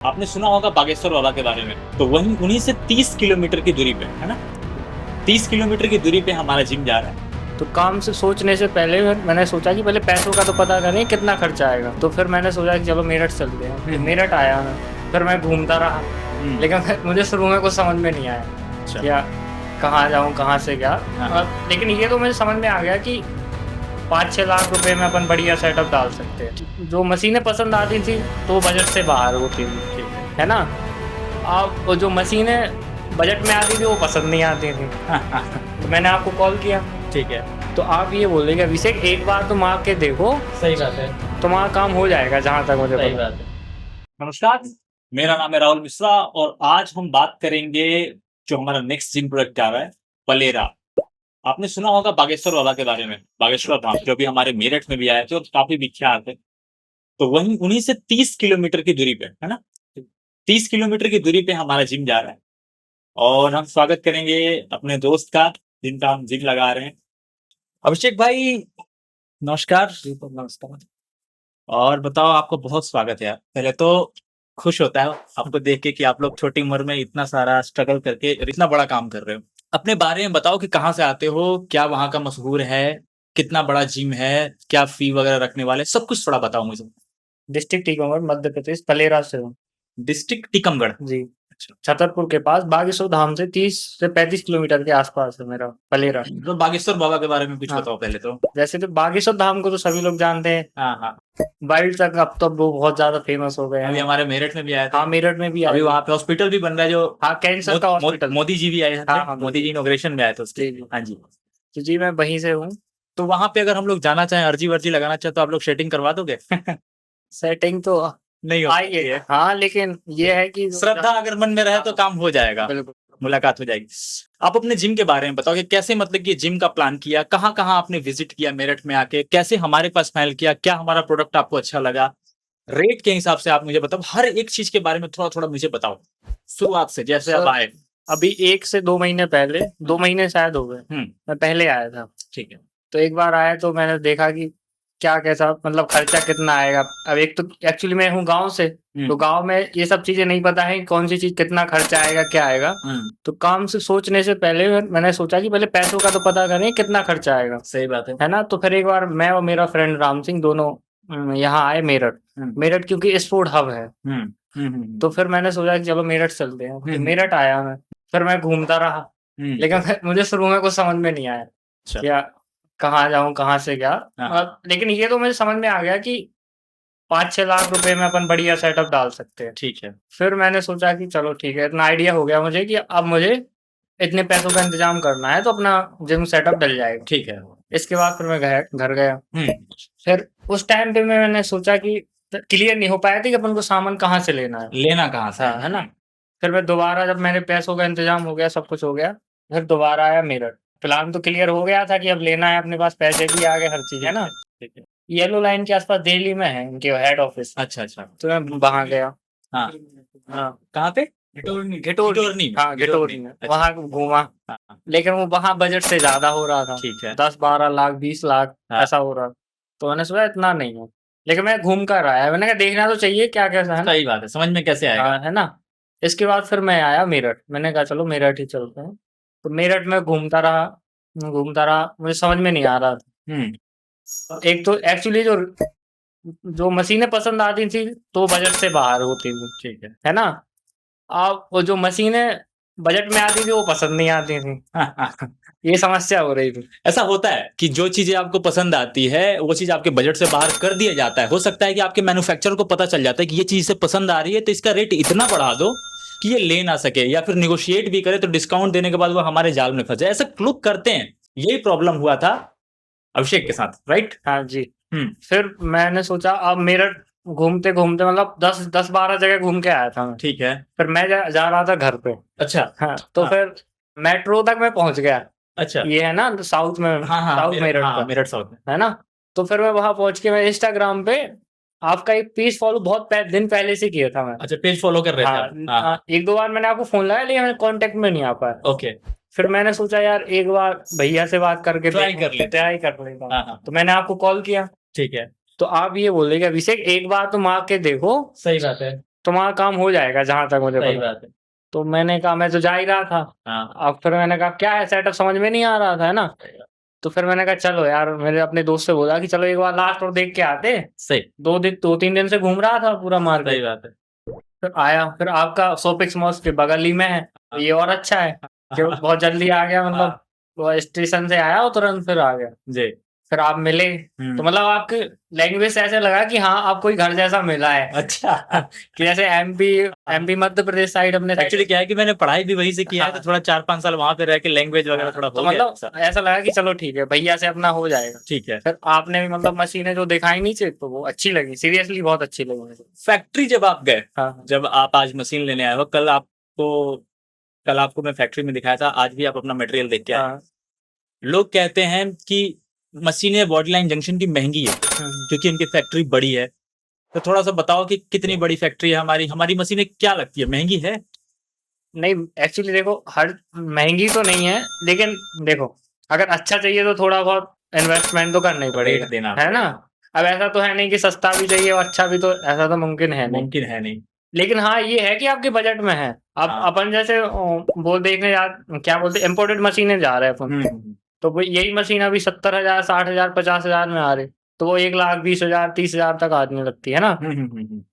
आपने सुना होगा बागेश्वर बाबा के बारे में, तो वहीं उन्हीं से 30 किलोमीटर की दूरी पे है ना, 30 किलोमीटर की दूरी पे हमारा जिम जा रहा है। तो काम से सोचने से पहले मैंने सोचा कि पहले पैसों का तो पता करें कितना खर्चा आएगा। तो फिर मैंने सोचा कि चलो मेरठ चलते हैं। फिर मेरठ आया मैं, फिर मैं घूमता रहा, लेकिन मुझे शुरू में कुछ समझ में नहीं आया अच्छा। क्या कहाँ जाऊँ कहाँ से क्या। हाँ। लेकिन ये तो मुझे समझ में आ गया कि 5-6 लाख रुपए में अपन बढ़िया सेटअप डाल सकते हैं। जो मशीनें पसंद आती थी तो वो बजट से बाहर होती थी, ठीक है ना। अब वो जो मशीनें बजट में आती थी वो पसंद नहीं आती थी। तो मैंने आपको कॉल किया। ठीक है, तो आप ये बोल रहे कि अभिषेक एक बार तुम आके देखो, सही बात है, तुम्हारा काम हो जाएगा जहाँ तक मुझे सही पता। बात है। नमस्कार, मेरा नाम है राहुल मिश्रा और आज हम बात करेंगे जो हमारा नेक्स्ट जिम प्रोडक्ट आ रहा है, पलेरा। आपने सुना होगा बागेश्वर बाबा के बारे में, बागेश्वर धाम जो भी हमारे मेरठ में भी आए थे और काफी विख्यात है। तो वहीं उन्हीं से 30 किलोमीटर की दूरी पे है ना, 30 किलोमीटर की दूरी पे हमारा जिम जा रहा है और हम स्वागत करेंगे अपने दोस्त का जिनका हम जिम लगा रहे हैं। अभिषेक भाई नमस्कार। नमस्कार। और बताओ, आपको बहुत स्वागत है यार। पहले तो खुश होता है आपको देख के कि आप लोग छोटी उम्र में इतना सारा स्ट्रगल करके और इतना बड़ा काम कर रहे हो। अपने बारे में बताओ कि कहाँ से आते हो, क्या वहाँ का मशहूर है, कितना बड़ा जिम है, क्या फी वगैरह रखने वाले, सब कुछ थोड़ा बताओ मुझे। डिस्ट्रिक्ट टीकमगढ़ मध्य प्रदेश, पलेरा से हूँ डिस्ट्रिक्ट टीकमगढ़। जी। अच्छा, छतरपुर के पास बागेश्वर धाम से 30 से 35 किलोमीटर के आसपास है मेरा पलेरा। तो बागेश्वर बाबा के बारे में कुछ हाँ। बताओ पहले तो। जैसे तो बागेश्वर धाम को तो सभी लोग जानते हैं, हाँ हाँ, वर्ल्ड तक अब तो वो बहुत ज्यादा फेमस हो गए अभी हैं। हमारे मेरठ में भी आया था। हाँ, मेरठ में भी अभी आए। वहाँ पे हॉस्पिटल भी बन रहा है जो हाँ, कैंसर का हॉस्पिटल। मोदी जी भी आए थे। हाँ, हाँ, मोदी जी इनॉग्रेशन में आए थे उसके। जी, जी। हाँ जी। तो जी मैं वहीं से हूँ। तो वहाँ पे अगर हम लोग जाना चाहें, अर्जी वर्जी लगाना चाहें, तो आप लोग सेटिंग करवा दोगे? सेटिंग तो नहीं हो आई है, हाँ, लेकिन ये है कि श्रद्धा अगर मन में रहे तो काम हो जाएगा, बिल्कुल। मुलाकात हो जाएगी। आप अपने जिम के बारे में बताओ कि कैसे, मतलब कि जिम का प्लान किया, कहाँ कहाँ आपने विजिट किया मेरठ में आके, कैसे हमारे पास फाइल किया, क्या हमारा प्रोडक्ट आपको अच्छा लगा, रेट के हिसाब से आप मुझे बताओ, हर एक चीज के बारे में थोड़ा थोड़ा मुझे बताओ शुरुआत से, जैसे आप सर, आए। अभी 1 से 2 महीने पहले, 2 महीने शायद हो गए, मैं पहले आया था। ठीक है। तो एक बार आया तो मैंने देखा कि क्या कैसा मतलब खर्चा कितना आएगा। अब एक तो एक्चुअली मैं हूँ गाँव से, तो गाँव में ये सब चीज़ें नहीं पता है कि कौन सी चीज़ कितना खर्चा आएगा, क्या आएगा। तो काम से सोचने से पहले मैंने सोचा कि पहले पैसों का तो पता करें कितना खर्चा आएगा। सही बात है। है ना? तो फिर एक बार मैं और मेरा फ्रेंड राम सिंह दोनों यहाँ आए मेरठ। मेरठ क्योंकि स्पोर्ट हब है। तो फिर मैंने सोचा कि चलो मेरठ चलते हैं। फिर मेरठ आया मैं, फिर मैं घूमता रहा, लेकिन फिर मुझे शुरू में कुछ समझ में नहीं आया अच्छा। क्या कहाँ जाऊँ कहाँ से क्या। हाँ। लेकिन ये तो मुझे समझ में आ गया कि 5-6 लाख रुपए में अपन बढ़िया सेटअप डाल सकते हैं। ठीक है। फिर मैंने सोचा कि चलो ठीक है, इतना आइडिया हो गया मुझे कि अब मुझे इतने पैसों का इंतजाम करना है तो अपना जिम सेटअप डल जाएगा। ठीक है। इसके बाद फिर मैं घर गया। फिर उस टाइम पे मैंने सोचा कि क्लियर नहीं हो पाया था कि अपन को सामान कहाँ से लेना है। लेना कहाँ से? हाँ, है ना? फिर मैं दोबारा, जब मेरे पैसों का इंतजाम हो गया, सब कुछ हो गया, फिर दोबारा आया मेरठ। प्लान तो क्लियर हो गया था कि अब लेना है, अपने पास पैसे भी आ गए, हर चीज़, है ना? ठीक है। येलो लाइन के आसपास दिल्ली में है इनके हेड ऑफिस। अच्छा अच्छा। तो मैं वहाँ गया। हाँ। हाँ, कहाँ पे? घिटोरनी हाँ, घिटोरनी में अच्छा। वहाँ घूमा। हाँ, हाँ, लेकिन वो वहाँ बजट से ज़्यादा हो रहा था। ठीक है। 10-12 लाख, 20 लाख हाँ। ऐसा हो रहा। तो मैंने सोचा इतना नहीं है। लेकिन मैं घूम कर आया। मैंने कहा देखना तो चाहिए क्या कैसा है ना? सही बात है, समझ में कैसे आएगा? हाँ, है ना? इसके बाद फिर मैं आया मेरठ। मैंने कहा चलो मेरठ ही चलते हैं। तो मेरठ में घूमता रहा, मुझे समझ में नहीं आ रहा था। एक तो एक्चुअली जो जो मशीनें पसंद आती थी तो बजट से बाहर होती थी, ठीक है। है ना? अब वो जो मशीनें बजट में आती थी वो पसंद नहीं आती थी। ये समस्या हो रही थी। ऐसा होता है कि जो चीजें आपको पसंद आती है वो चीज आपके बजट से बाहर कर दिया जाता है। हो सकता है कि आपके मैन्युफैक्चरर को पता चल जाता है कि ये चीज से पसंद आ रही है तो इसका रेट इतना बढ़ा दो कि ये ले ना सके, या फिर निगोशिएट भी करे तो डिस्काउंट देने के बाद वो हमारे जाल में फंस जाए। ऐसा लोग करते हैं। यही प्रॉब्लम हुआ था अभिषेक के साथ, राइट? हाँ जी। फिर मैंने सोचा अब मेरठ घूमते-घूमते मतलब 10-12 जगह घूम के आया था मैं। ठीक है। फिर मैं जा रहा था घर पे। अच्छा। हाँ, तो हाँ। फिर मेट्रो तक मैं पहुँच गया। अच्छा। ये है ना साउथ में, हाँ हाँ, साउथ मेरठ हाँ का, मेरठ साउथ में। है ना? तो फिर मैं वहाँ पहुँच के मैं इंस्टाग्राम पे आपका एक पेज फॉलो बहुत दिन पहले से किया था मैं। अच्छा, पेज फॉलो कर रहे थे हाँ, आप? हाँ। 1-2 बार मैंने आपको फ़ोन लगाया लेकिन मैं कॉन्टैक्ट में नहीं आ पाया। ओके। फिर मैंने सोचा यार एक बार भैया से बात करके ट्राई कर लेते ट्राई कर लेता हूँ। हाँ हाँ, तो मैंने आपको कॉल किया। ठीक है। तो आप ये बोल रहे कि अभिषेक एक बार तुम आके देखो, सही बात है। तुम्हारा काम हो जाएगा जहाँ तक मुझे सही पता। बात है। तो मैंने कहा मैं तो जा ही रहा था। हाँ, अब फिर मैंने कहा क्या है सेटअप समझ में नहीं आ रहा था, है ना? तो फिर मैंने कहा चलो यार, मैंने अपने दोस्त से बोला कि चलो एक बार लास्ट और देख के आते। सही 2-3 दिन से घूम रहा था पूरा सही मार्केट। बात है। फिर आया, फिर आपका शॉपिंग मॉल के बगल ही में है, तो ये और अच्छा है कि बहुत जल्दी आ गया, मतलब हाँ, वो स्टेशन से आया और तुरंत फिर आ गया। जी। फिर आप मिले, तो मतलब आपके लैंग्वेज से ऐसे लगा कि हाँ, आपको ही घर जैसा मिला है। अच्छा। कि जैसे एमपी मध्य प्रदेश साइड अपने एक्चुअली क्या है कि मैंने पढ़ाई भी वहीं से किया है, तो हाँ। थोड़ा 4-5 साल वहाँ पे रह के लैंग्वेज वगैरह थोड़ा तो हो गया मतलब ऐसा लगा कि चलो ठीक है, भैया से अपना हो जाएगा। ठीक है। फिर आपने भी मतलब मशीनें जो दिखाई नीचे, तो वो अच्छी लगी, सीरियसली बहुत अच्छी लगी मुझे। फैक्ट्री जब आप गए, हाँ, जब आप आज मशीन लेने आए हो, कल आपको मैं फैक्ट्री में दिखाया था, आज भी आप अपना मटेरियल देख के आए। हाँ। लोग कहते हैं कि मशीनें बॉडी लाइन जंक्शन की महंगी है क्योंकि इनकी फैक्ट्री बड़ी है। तो थोड़ा सा बताओ कि कितनी बड़ी फैक्ट्री है हमारी मशीनें क्या लगती है, महंगी है? नहीं, एक्चुअली देखो, हर महंगी तो नहीं है, लेकिन देखो, अगर अच्छा चाहिए तो थोड़ा बहुत इन्वेस्टमेंट तो करना ही पड़ेगा, रेट देना है ना? अब ऐसा तो है नहीं कि सस्ता भी चाहिए और अच्छा भी, तो ऐसा तो मुमकिन है नहीं। मुमकिन है नहीं। लेकिन हाँ, ये है कि आपके बजट में है। अब हाँ। अपन जैसे वो देखने जा, क्या बोलते, इम्पोर्टेड मशीनें जा रहे हैं अपन, तो वो यही मशीन अभी 70,000, 60,000, 50,000 में आ रही, तो वो 1,20,000, 30,000 तक आने लगती है ना,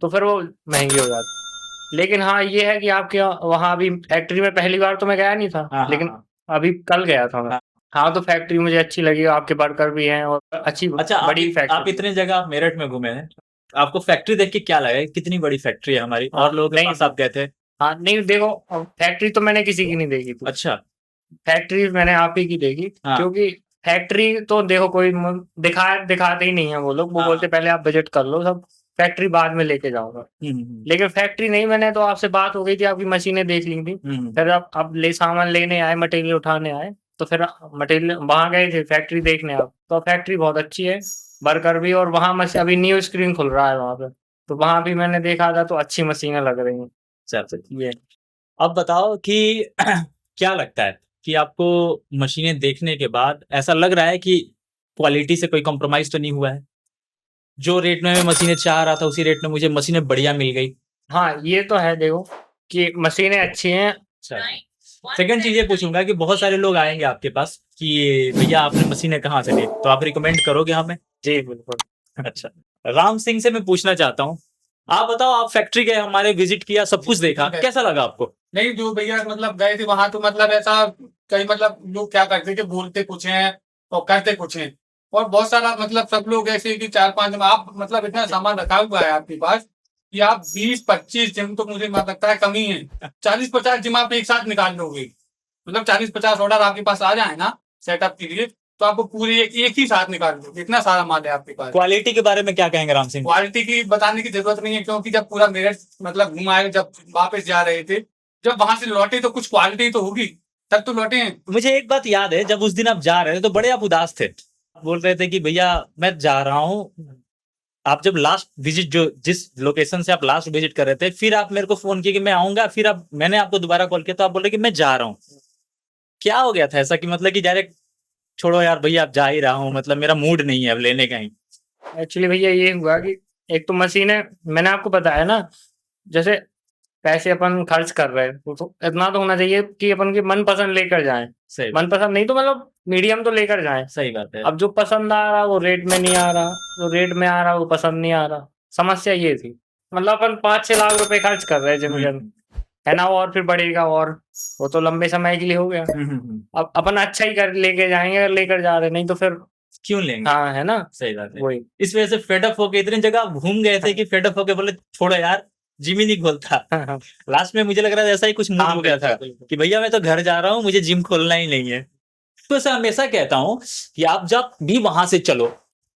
तो फिर वो महंगी हो जाती। लेकिन हाँ, ये है कि आपके वहाँ अभी फैक्ट्री में पहली बार तो मैं गया नहीं था, हाँ, हाँ, लेकिन हाँ। अभी कल गया था मैं। हाँ। हाँ, तो फैक्ट्री मुझे अच्छी लगी, आपके वर्कर भी हैं और अच्छी अच्छा, बड़ी आप फैक्ट्री। इतने जगह मेरठ में घूमे हैं, आपको फैक्ट्री देख के क्या लगा? कितनी बड़ी फैक्ट्री है हमारी, हाँ, और लोगों के नहीं, पास आप गए थे? हाँ, नहीं देखो, फैक्ट्री तो मैंने किसी की नहीं देखी थी। अच्छा। फैक्ट्री मैंने आप ही की देखी, हाँ। क्योंकि फैक्ट्री तो देखो कोई दिखाते ही नहीं है वो लोग, वो हाँ। बोलते पहले आप बजट कर लो सब, फैक्ट्री बाद में लेके जाऊंगा। लेकिन फैक्ट्री नहीं, मैंने तो आपसे बात हो गई थी, आपकी मशीनें देख ली थी। फिर आप सामान लेने आए, मटेरियल उठाने आए, तो फिर मटेरियल वहां गए थे फैक्ट्री देखने आप, तो फैक्ट्री बहुत अच्छी है, वर्कर भी, और वहां अभी न्यू स्क्रीन खुल रहा है वहां पे, तो वहां भी मैंने देखा था, तो अच्छी मशीनें लग रही हैं। चल, ये अब बताओ कि क्या लगता है कि आपको मशीनें देखने के बाद ऐसा लग रहा है कि क्वालिटी से कोई कॉम्प्रोमाइज तो नहीं हुआ है? जो रेट में मैं मशीनें चाह रहा था उसी रेट में मुझे मशीनें बढ़िया मिल गई। हाँ, ये तो है देखो कि मशीनें अच्छी हैं। अच्छा, सेकंड चीज ये पूछूंगा कि बहुत सारे लोग आएंगे आपके पास कि भैया आपने मशीनें कहाँ से ली, तो आप रिकमेंड करोगे हमें? जी, बिल्कुल। अच्छा, राम सिंह से मैं पूछना चाहता हूँ, आप बताओ, आप फैक्ट्री गए, हमारे विजिट किया, सब कुछ देखा, कैसा लगा आपको? नहीं, जो भैया मतलब गए थे वहां, तो मतलब ऐसा कई मतलब लोग क्या करते थे, बोलते कुछ हैं और करते कुछ हैं, और बहुत सारा मतलब सब लोग ऐसे कि 4-5 आप मतलब इतना सामान रखा हुआ है आपके पास कि आप 20-25 जिम तो मुझे लगता है कम ही है, 40-50 जिम आप एक साथ निकाल लोगे, मतलब 40-50 ऑर्डर आपके पास आ जाए ना सेटअप के लिए, तो आपको पूरी एक ही साथ निकाल दोगे, इतना सारा माल है आपके पास। क्वालिटी के बारे में क्या कहेंगे राम सिंह? क्वालिटी की बताने की जरूरत नहीं है, क्योंकि जब पूरा मेरठ मतलब घुमाए, जब वापस जा रहे थे, जब वहां से लौटे, तो कुछ क्वालिटी तो होगी, तब तो लौटे हैं। मुझे एक बात याद है, जब उस दिन आप जा रहे थे तो बड़े आप उदास थे, बोल रहे थे कि भैया मैं जा रहा हूँ। आप जब लास्ट विजिट, जो जिस लोकेशन से आप लास्ट विजिट कर रहे थे, फिर आप मेरे को फोन किया कि मैं आऊंगा, फिर आप मैंने आपको दोबारा कॉल किया तो आप बोल रहे कि मैं जा रहा हूँ। क्या हो गया था ऐसा कि मतलब कि डायरेक्ट छोड़ो यार भैया, आप जा ही रहा हूँ, मतलब मेरा मूड नहीं है अब लेने का ही? एक्चुअली भैया ये हुआ कि एक तो मशीनें मैंने आपको बताया ना, जैसे पैसे अपन खर्च कर रहे हैं, तो इतना तो होना चाहिए कि अपन की मनपसंद लेकर जाएं। सही बात, मनपसंद नहीं तो मतलब मीडियम तो लेकर जाएं। सही बात है। अब जो पसंद आ रहा वो रेट में नहीं आ रहा, जो रेट में आ रहा वो पसंद नहीं आ रहा, समस्या ये थी। मतलब अपन 5-6 लाख रुपए खर्च कर रहे हैं जिम के अंदर, है ना, और फिर बढ़ेगा, और वो तो लंबे समय के लिए हो गया। अब अपन अच्छा ही कर लेके जाएंगे अगर लेकर जा रहे, नहीं तो फिर क्यों लेंगे? हाँ, है ना, सही बात है। वही। इस वजह से फेडअप होके इतनी जगह आप घूम गए थे कि फेडअप होके बोले छोड़ो यार, जिम ही नहीं खोलता। लास्ट में मुझे लग रहा है ऐसा ही कुछ मूड हो गया था कि भैया मैं तो घर जा रहा हूँ, मुझे जिम खोलना ही नहीं है। तो ऐसा हमेशा कहता हूँ कि आप जब भी वहां से चलो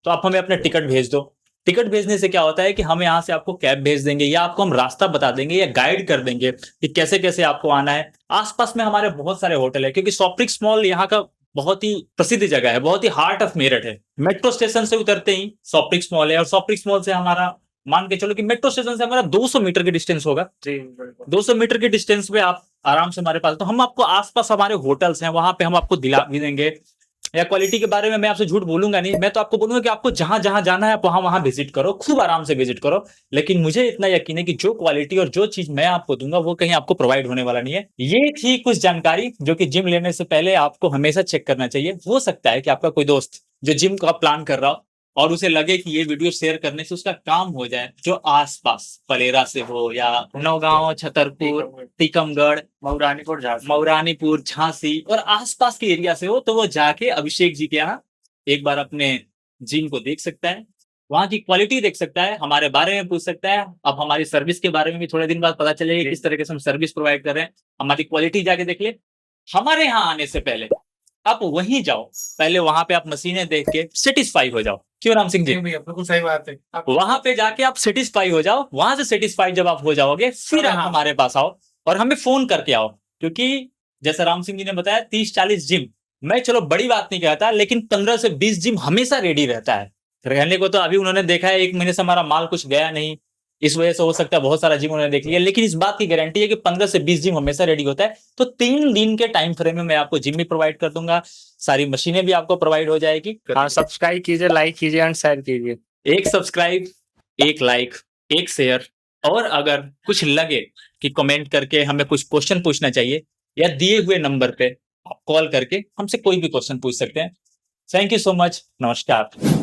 तो आप हमें अपना टिकट भेज दो। टिकट भेजने से क्या होता है कि हम यहाँ से आपको कैब भेज देंगे, या आपको हम रास्ता बता देंगे, या गाइड कर देंगे कि कैसे कैसे आपको आना है। आसपास में हमारे बहुत सारे होटल है, क्योंकि सॉफ्रिक्स मॉल यहाँ का बहुत ही प्रसिद्ध जगह है, बहुत ही हार्ट ऑफ मेरठ है। मेट्रो स्टेशन से उतरते ही सॉफ्रिक्स मॉल है, और सॉफ्रिक्स मॉल से हमारा, मान के चलो कि मेट्रो स्टेशन से हमारा 200 मीटर की डिस्टेंस होगा। जी, 200 मीटर की डिस्टेंस पे आप आराम से हमारे पास, तो हम आपको आसपास हमारे होटल्स हैं, वहां पे हम आपको दिला भी देंगे। या क्वालिटी के बारे में मैं आपसे झूठ बोलूंगा नहीं। मैं तो आपको बोलूंगा कि आपको जहां जहां जाना है आप वहां वहां विजिट करो, खूब आराम से विजिट करो। लेकिन मुझे इतना यकीन है कि जो क्वालिटी और जो चीज मैं आपको दूंगा वो कहीं आपको प्रोवाइड होने वाला नहीं है। ये थी कुछ जानकारी जो कि जिम लेने से पहले आपको हमेशा चेक करना चाहिए। हो सकता है कि आपका कोई दोस्त जो जिम का प्लान कर रहा हो और उसे लगे कि ये वीडियो शेयर करने से उसका काम हो जाए, जो आसपास पलेरा से हो या नौगांव, छतरपुर, टीकमगढ़, मऊरानीपुर, झांसी और आसपास के एरिया से हो, तो वो जाके अभिषेक जी के यहाँ एक बार अपने जिम को देख सकता है, वहां की क्वालिटी देख सकता है, हमारे बारे में पूछ सकता है। अब हमारी सर्विस के बारे में भी थोड़े दिन बाद पता चलेगा किस तरीके से हम सर्विस प्रोवाइड कर रहे हैं। हमारी क्वालिटी जाके देख ले। हमारे यहाँ आने से पहले आप वहीं जाओ, पहले वहां पे आप मशीनें देख के सेटिस्फाई हो जाओ। क्यों राम सिंह जी? जी भैया बिल्कुल सही बात है। आप वहां पे जाके आप सेटिस्फाई हो जाओ, वहां से सेटिस्फाई जब आप हो जाओगे फिर आप हाँ। हमारे पास आओ और हमें फोन करके आओ। क्योंकि जैसे राम सिंह जी ने बताया 30-40 जिम, मैं चलो बड़ी बात नहीं कहता, लेकिन 15 से 20 जिम हमेशा रेडी रहता है रहने को। तो अभी उन्होंने देखा है 1 महीने से हमारा माल कुछ गया नहीं, इस वजह से हो सकता है बहुत सारा जिम उन्होंने देख लिया, लेकिन इस बात की गारंटी है कि 15 से 20 जिम हमेशा रेडी होता है। तो 3 दिन के टाइम फ्रेम में मैं आपको जिम भी प्रोवाइड कर दूंगा, सारी मशीनें भी आपको प्रोवाइड हो जाएगी। हाँ, सब्सक्राइब कीजिए, लाइक कीजिए एंड शेयर कीजिए। एक सब्सक्राइब, एक लाइक, एक शेयर, और अगर कुछ लगे कि कमेंट करके हमें कुछ क्वेश्चन पूछना चाहिए या दिए हुए नंबर पे आप कॉल करके हमसे कोई भी क्वेश्चन पूछ सकते हैं। Thank you so much. नमस्कार।